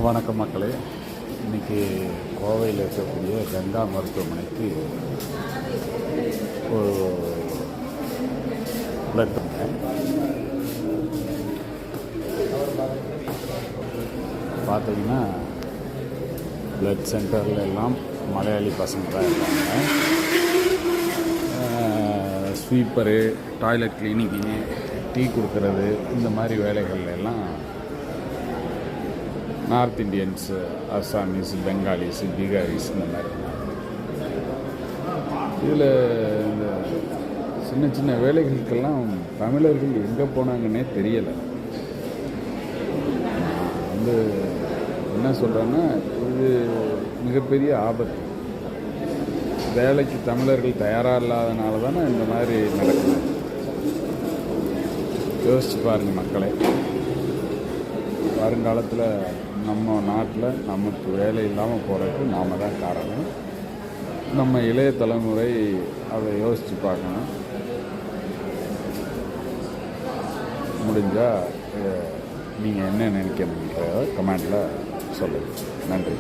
வணக்கம் மக்களே. இன்றைக்கி கோவையில் இருக்கக்கூடிய கங்கா மருத்துவமனைக்கு ஒரு பிளட் பார்த்தீங்கன்னா பிளட் சென்டரில் எல்லாம் மலையாளி பசங்க தான் இருக்காங்க. ஸ்வீப்பரு, டாய்லெட் கிளீனிங்கு, டீ கொடுக்கறது, இந்த மாதிரி வேலைகள் எல்லாம் north Indians, Assamese, Bengalis, Biharis, இந்த மாதிரி. இதில் இந்த சின்ன சின்ன வேலைகளுக்கெல்லாம் தமிழர்கள் எங்கே போனாங்கன்னே தெரியலை. என்ன சொல்கிறேன்னா, இது மிகப்பெரிய ஆபத்து. வேலைக்கு தமிழர்கள் தயாராக இல்லாதனால தானே இந்த மாதிரி நடக்குது. யோசிச்சு பாருங்கள் மக்களே. வருங்காலத்தில் நம்ம நாட்டில் நமக்கு வேலை இல்லாமல் போகிறதுக்கு நாம் தான் காரணம். நம்ம இளைய தலைமுறை அதை யோசித்து பார்க்கணும். முடிஞ்சால் நீங்கள் என்ன நினைக்கிறீங்க கமெண்டில் சொல்லுங்கள். நன்றி.